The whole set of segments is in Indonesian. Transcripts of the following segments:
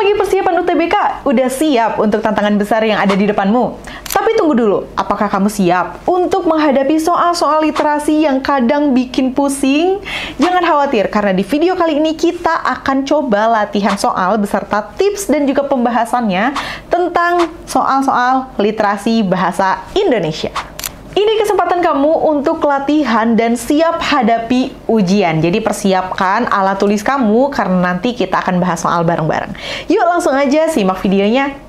lagi persiapan UTBK? Udah siap untuk tantangan besar yang ada di depanmu? Tapi tunggu dulu, apakah kamu siap untuk menghadapi soal-soal literasi yang kadang bikin pusing? Jangan khawatir, karena di video kali ini kita akan coba latihan soal beserta tips dan juga pembahasannya tentang soal-soal literasi bahasa Indonesia. Ini kesempatan kamu untuk latihan dan siap hadapi ujian. Jadi persiapkan alat tulis kamu karena nanti kita akan bahas soal bareng-bareng. Yuk langsung aja simak videonya.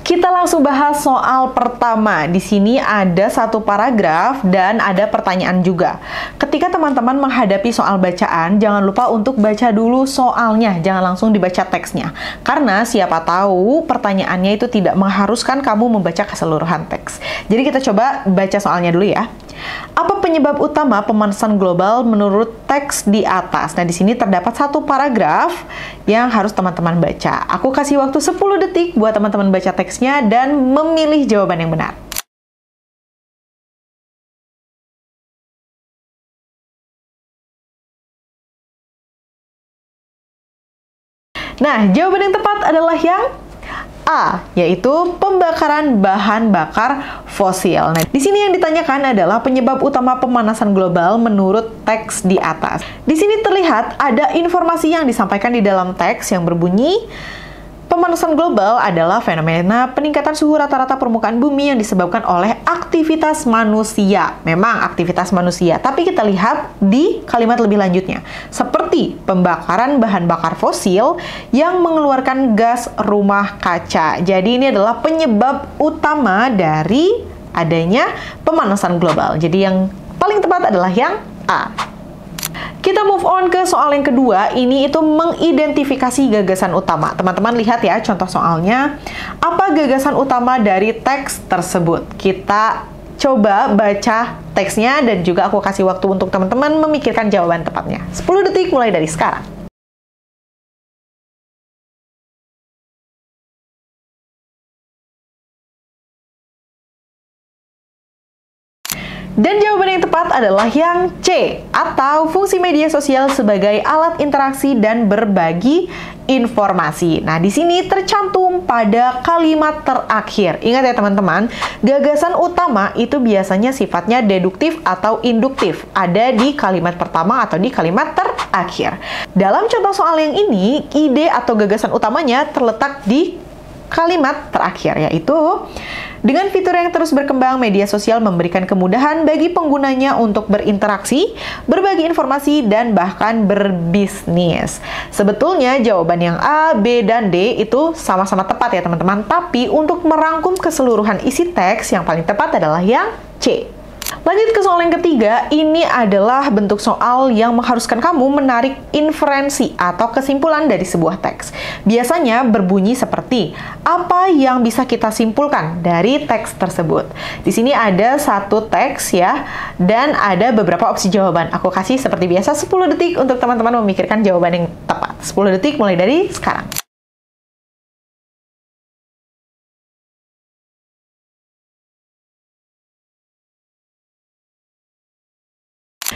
Kita langsung bahas soal pertama. Di sini ada satu paragraf dan ada pertanyaan juga. Ketika teman-teman menghadapi soal bacaan, jangan lupa untuk baca dulu soalnya, jangan langsung dibaca teksnya. Karena siapa tahu pertanyaannya itu tidak mengharuskan kamu membaca keseluruhan teks. Jadi kita coba baca soalnya dulu ya. Apa penyebab utama pemanasan global menurut teks di atas? Nah, di sini terdapat satu paragraf yang harus teman-teman baca. Aku kasih waktu 10 detik buat teman-teman baca teksnya dan memilih jawaban yang benar. Nah, jawaban yang tepat adalah yang A, yaitu pembakaran bahan bakar fosil. Nah, di sini yang ditanyakan adalah penyebab utama pemanasan global menurut teks di atas. Di sini terlihat ada informasi yang disampaikan di dalam teks yang berbunyi, pemanasan global adalah fenomena peningkatan suhu rata-rata permukaan bumi yang disebabkan oleh aktivitas manusia. Memang aktivitas manusia, tapi kita lihat di kalimat lebih lanjutnya. Seperti pembakaran bahan bakar fosil yang mengeluarkan gas rumah kaca. Jadi ini adalah penyebab utama dari adanya pemanasan global. Jadi yang paling tepat adalah yang A. Kita move on ke soal yang kedua, ini itu mengidentifikasi gagasan utama. Teman-teman lihat ya contoh soalnya, apa gagasan utama dari teks tersebut? Kita coba baca teksnya dan juga aku kasih waktu untuk teman-teman memikirkan jawaban tepatnya. 10 detik mulai dari sekarang. Dan jawaban yang tepat adalah yang C, atau fungsi media sosial sebagai alat interaksi dan berbagi informasi. Nah, di sini tercantum pada kalimat terakhir. Ingat ya teman-teman, gagasan utama itu biasanya sifatnya deduktif atau induktif. Ada di kalimat pertama atau di kalimat terakhir. Dalam contoh soal yang ini, ide atau gagasan utamanya terletak di kalimat terakhir, yaitu dengan fitur yang terus berkembang, media sosial memberikan kemudahan bagi penggunanya untuk berinteraksi, berbagi informasi, dan bahkan berbisnis. Sebetulnya jawaban yang A, B, dan D itu sama-sama tepat ya teman-teman, tapi untuk merangkum keseluruhan isi teks yang paling tepat adalah yang C. Lanjut ke soal yang ketiga, ini adalah bentuk soal yang mengharuskan kamu menarik inferensi atau kesimpulan dari sebuah teks. Biasanya berbunyi seperti, apa yang bisa kita simpulkan dari teks tersebut? Di sini ada satu teks ya, dan ada beberapa opsi jawaban. Aku kasih seperti biasa 10 detik untuk teman-teman memikirkan jawaban yang tepat. 10 detik mulai dari sekarang.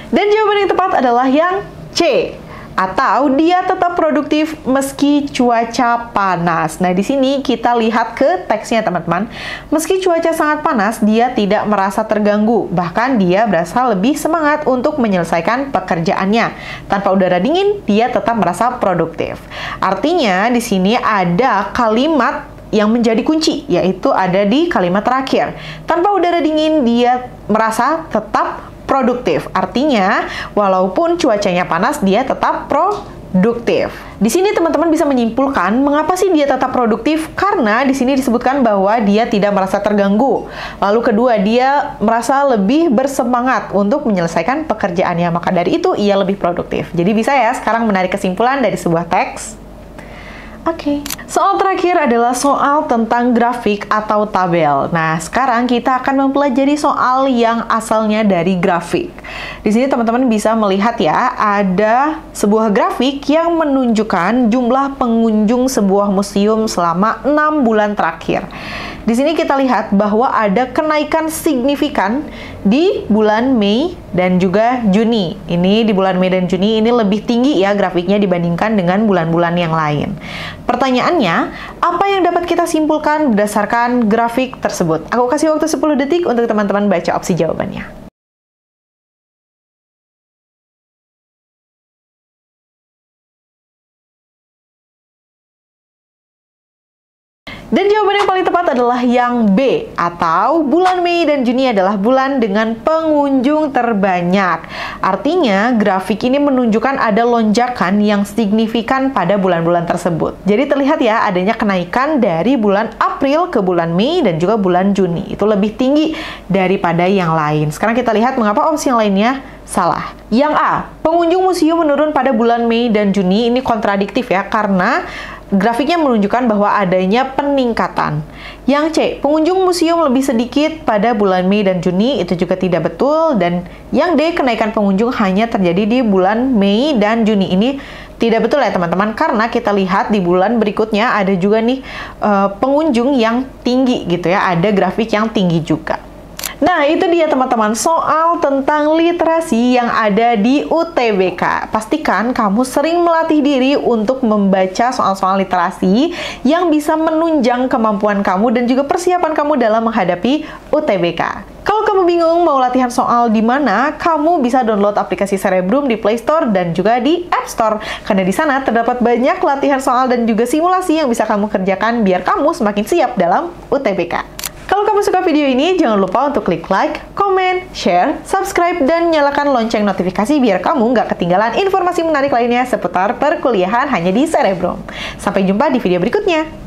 Dan jawaban yang tepat adalah yang C, atau dia tetap produktif meski cuaca panas. Nah, di sini kita lihat ke teksnya teman-teman. Meski cuaca sangat panas, dia tidak merasa terganggu. Bahkan dia berasa lebih semangat untuk menyelesaikan pekerjaannya. Tanpa udara dingin, dia tetap merasa produktif. Artinya, di sini ada kalimat yang menjadi kunci, yaitu ada di kalimat terakhir. Tanpa udara dingin, dia merasa tetap produktif. Artinya, walaupun cuacanya panas, dia tetap produktif. Di sini teman-teman bisa menyimpulkan mengapa sih dia tetap produktif? Karena di sini disebutkan bahwa dia tidak merasa terganggu. Lalu kedua, dia merasa lebih bersemangat untuk menyelesaikan pekerjaannya. Maka dari itu ia lebih produktif. Jadi bisa ya sekarang menarik kesimpulan dari sebuah teks. Oke. Soal terakhir adalah soal tentang grafik atau tabel. Nah, sekarang kita akan mempelajari soal yang asalnya dari grafik. Di sini teman-teman bisa melihat ya, ada sebuah grafik yang menunjukkan jumlah pengunjung sebuah museum selama 6 bulan terakhir. Di sini kita lihat bahwa ada kenaikan signifikan di bulan Mei dan juga Juni. Ini di bulan Mei dan Juni ini lebih tinggi ya grafiknya dibandingkan dengan bulan-bulan yang lain. Pertanyaannya, apa yang dapat kita simpulkan berdasarkan grafik tersebut? Aku kasih waktu 10 detik untuk teman-teman baca opsi jawabannya. Dan jawaban yang paling tepat adalah yang B, atau bulan Mei dan Juni adalah bulan dengan pengunjung terbanyak. Artinya, grafik ini menunjukkan ada lonjakan yang signifikan pada bulan-bulan tersebut. Jadi terlihat ya, adanya kenaikan dari bulan April ke bulan Mei dan juga bulan Juni. Itu lebih tinggi daripada yang lain. Sekarang kita lihat mengapa opsi yang lainnya salah. Yang A, pengunjung museum menurun pada bulan Mei dan Juni. Ini kontradiktif ya, karena grafiknya menunjukkan bahwa adanya peningkatan. Yang C, pengunjung museum lebih sedikit pada bulan Mei dan Juni, itu juga tidak betul. Dan yang D, kenaikan pengunjung hanya terjadi di bulan Mei dan Juni. Ini tidak betul ya teman-teman, karena kita lihat di bulan berikutnya ada juga nih pengunjung yang tinggi gitu ya, ada grafik yang tinggi juga. Nah, itu dia teman-teman soal tentang literasi yang ada di UTBK. Pastikan kamu sering melatih diri untuk membaca soal-soal literasi yang bisa menunjang kemampuan kamu dan juga persiapan kamu dalam menghadapi UTBK. Kalau kamu bingung mau latihan soal di mana, kamu bisa download aplikasi Cerebrum di Play Store dan juga di App Store. Karena di sana terdapat banyak latihan soal dan juga simulasi yang bisa kamu kerjakan biar kamu semakin siap dalam UTBK. Kalau kamu suka video ini, jangan lupa untuk klik like, komen, share, subscribe, dan nyalakan lonceng notifikasi biar kamu nggak ketinggalan informasi menarik lainnya seputar perkuliahan hanya di Cerebrum. Sampai jumpa di video berikutnya.